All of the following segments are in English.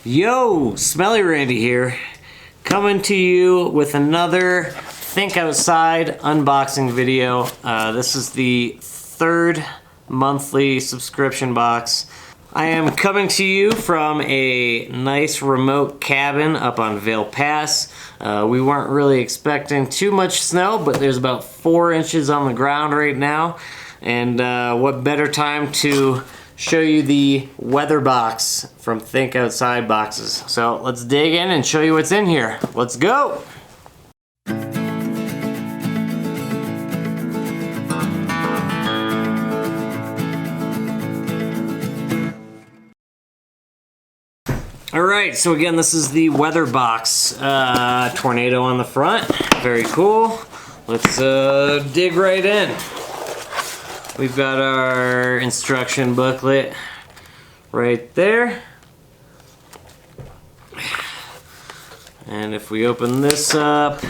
Yo, Smelly Randy here, coming to you with another Think Outside unboxing video. This is the third monthly subscription box. I am coming to you from a nice remote cabin up on Vail Pass. We weren't really expecting too much snow, but there's about 4 inches on the ground right now. And what better time to show you the weather box from Think Outside boxes. So let's dig in and show you what's in here. Let's go! Alright, so again, this is the weather box. Tornado on the front, very cool. Let's dig right in. We've got our instruction booklet right there. And if we open this up,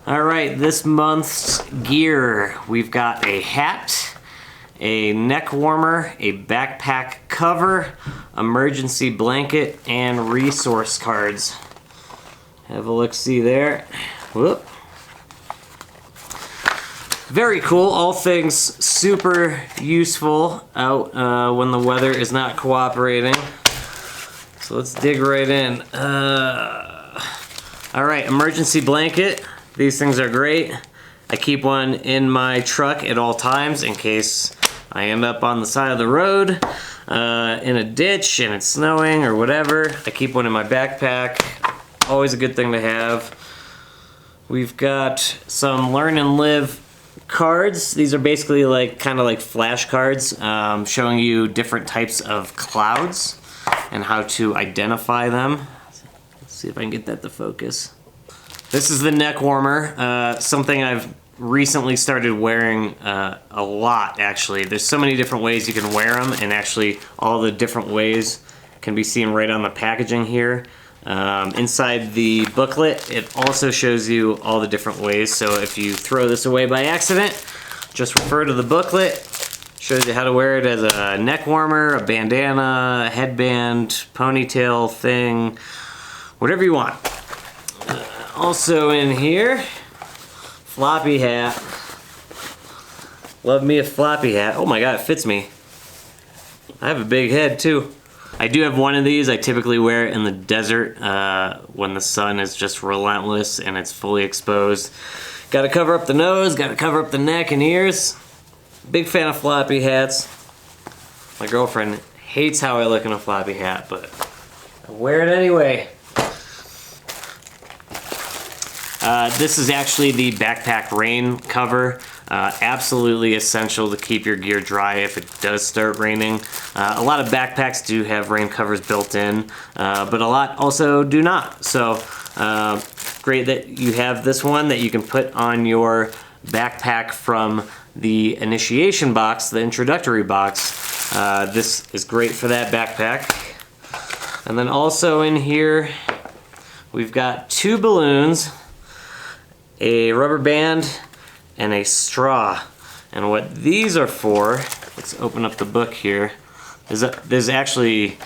all right, this month's gear, we've got a hat, a neck warmer, a backpack cover, emergency blanket, and resource cards. Have a look-see there. Whoop. Very cool, all things super useful out when the weather is not cooperating. So let's dig right in. Alright, emergency blanket. These things are great. I keep one in my truck at all times in case I end up on the side of the road in a ditch and it's snowing or whatever. I keep one in my backpack. Always a good thing to have. We've got some Learn and Live cards. These are basically kind of like flashcards showing you different types of clouds and how to identify them. Let's see if I can get that to focus. This is the neck warmer, something I've recently started wearing a lot actually. There's so many different ways you can wear them, and actually all the different ways can be seen right on the packaging here. Inside the booklet, it also shows you all the different ways, so if you throw this away by accident, just refer to the booklet. Shows you how to wear it as a neck warmer, a bandana, a headband, ponytail thing, whatever you want. Also in here, floppy hat. Love me a floppy hat. Oh my god, it fits me. I have a big head too. I do have one of these. I typically wear it in the desert when the sun is just relentless and it's fully exposed. Gotta cover up the nose, gotta cover up the neck and ears. Big fan of floppy hats. My girlfriend hates how I look in a floppy hat, but I wear it anyway. This is actually the backpack rain cover. Absolutely essential to keep your gear dry if it does start raining. A lot of backpacks do have rain covers built in, but a lot also do not. So great that you have this one that you can put on your backpack from the initiation box, the introductory box. This is great for that backpack. And then also in here, we've got 2 balloons, a rubber band, and a straw. And what these are for, let's open up the book here, is that there's actually,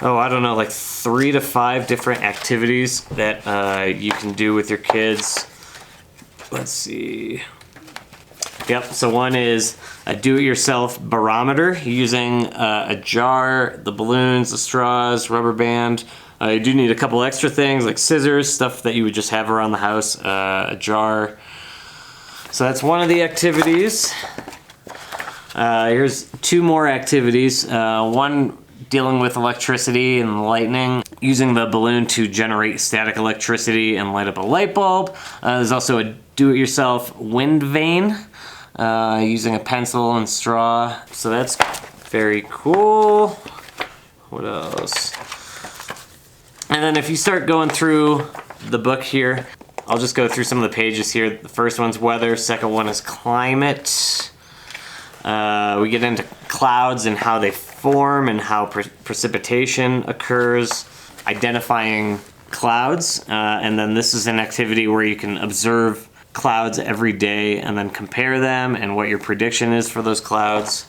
I don't know, like 3 to 5 different activities that you can do with your kids. Let's see. Yep, so one is a do-it-yourself barometer using a jar, the balloons, the straws, rubber band. You do need a couple extra things like scissors, stuff that you would just have around the house, a jar. So that's one of the activities. Here's 2 more activities. One dealing with electricity and lightning, using the balloon to generate static electricity and light up a light bulb. There's also a do-it-yourself wind vane, using a pencil and straw. So that's very cool. What else? And then if you start going through the book here, I'll just go through some of the pages here. The first one's weather, second one is climate. We get into clouds and how they form and how precipitation occurs, identifying clouds, and then this is an activity where you can observe clouds every day and then compare them and what your prediction is for those clouds.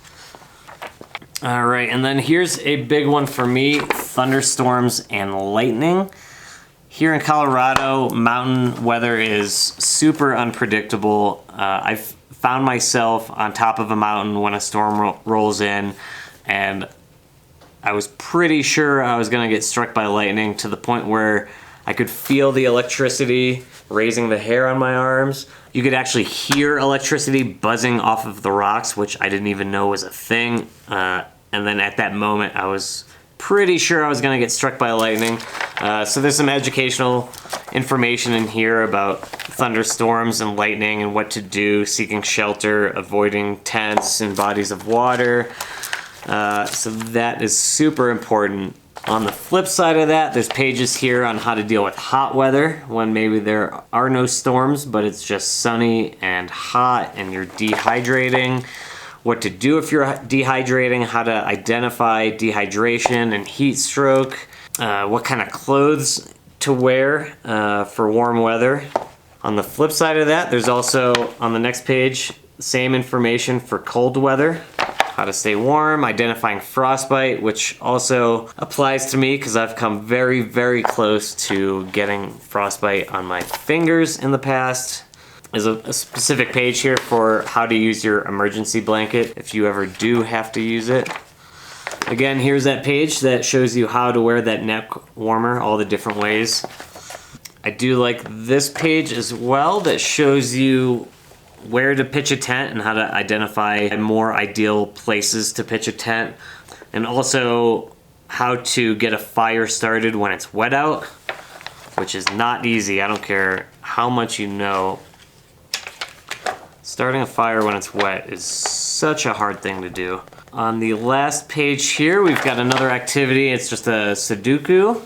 All right, and then here's a big one for me, thunderstorms and lightning. Here in Colorado, mountain weather is super unpredictable. I've found myself on top of a mountain when a storm rolls in, and I was pretty sure I was gonna get struck by lightning, to the point where I could feel the electricity raising the hair on my arms. You could actually hear electricity buzzing off of the rocks, which I didn't even know was a thing. And then at that moment, I was pretty sure I was gonna get struck by lightning. So there's some educational information in here about thunderstorms and lightning and what to do, seeking shelter, avoiding tents and bodies of water. So that is super important. On the flip side of that, there's pages here on how to deal with hot weather when maybe there are no storms, but it's just sunny and hot and you're dehydrating. What to do if you're dehydrating, how to identify dehydration and heat stroke, what kind of clothes to wear for warm weather. On the flip side of that, there's also, on the next page, same information for cold weather. How to stay warm, identifying frostbite, which also applies to me because I've come very, very close to getting frostbite on my fingers in the past. There's a specific page here for how to use your emergency blanket if you ever do have to use it. Again, here's that page that shows you how to wear that neck warmer, all the different ways. I do like this page as well that shows you where to pitch a tent and how to identify more ideal places to pitch a tent, and also how to get a fire started when it's wet out, which is not easy. I don't care how much you know. Starting a fire when it's wet is such a hard thing to do. On the last page here, we've got another activity. It's just a Sudoku.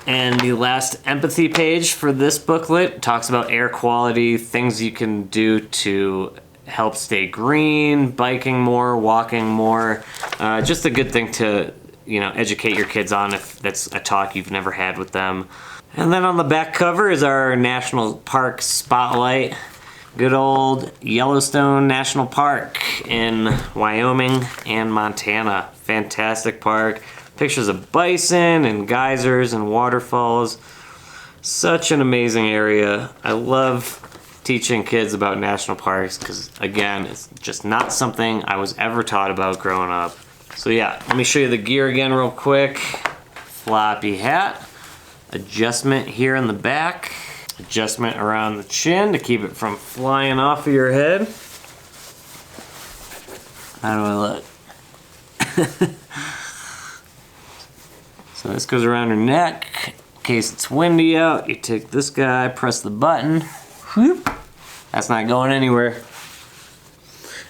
And the last empathy page for this booklet talks about air quality, things you can do to help stay green, biking more, walking more. Just a good thing to, educate your kids on if that's a talk you've never had with them. And then on the back cover is our national park spotlight. Good old Yellowstone National Park in Wyoming and Montana. Fantastic park. Pictures of bison and geysers and waterfalls. Such an amazing area. I love teaching kids about national parks because, again, it's just not something I was ever taught about growing up. So yeah, let me show you the gear again real quick. Floppy hat. Adjustment here in the back. Adjustment around the chin to keep it from flying off of your head. How do I look? So this goes around your neck. In case it's windy out, you take this guy, press the button. Whoop. That's not going anywhere.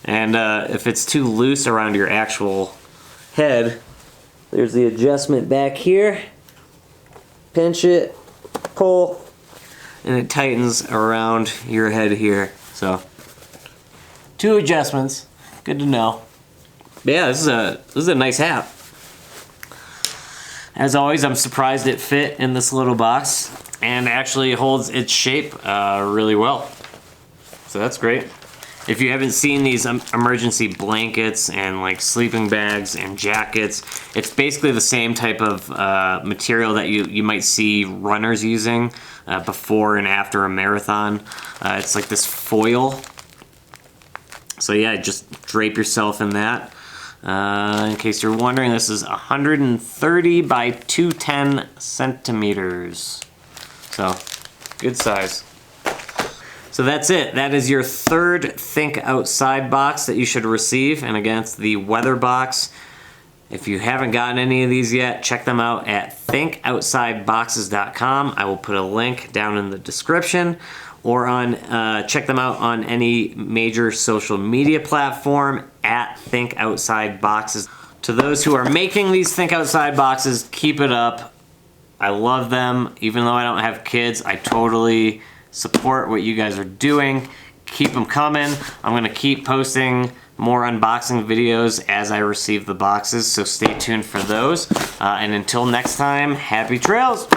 And if it's too loose around your actual head, there's the adjustment back here. Pinch it, pull, and it tightens around your head here. So, 2 adjustments. Good to know. But yeah, this is a nice hat. As always, I'm surprised it fit in this little box and actually holds its shape really well. So that's great. If you haven't seen these emergency blankets and like sleeping bags and jackets, it's basically the same type of material that you might see runners using before and after a marathon. It's like this foil. So yeah, just drape yourself in that. In case you're wondering, this is 130 by 210 centimeters. So, good size. So that's it. That is your third Think Outside box that you should receive. And again, it's the weather box. If you haven't gotten any of these yet, check them out at thinkoutsideboxes.com. I will put a link down in the description. Or check them out on any major social media platform at Think Outside Boxes. To those who are making these Think Outside boxes, keep it up. I love them. Even though I don't have kids, I totally support what you guys are doing. Keep them coming. I'm going to keep posting more unboxing videos as I receive the boxes, so stay tuned for those. And until next time, happy trails!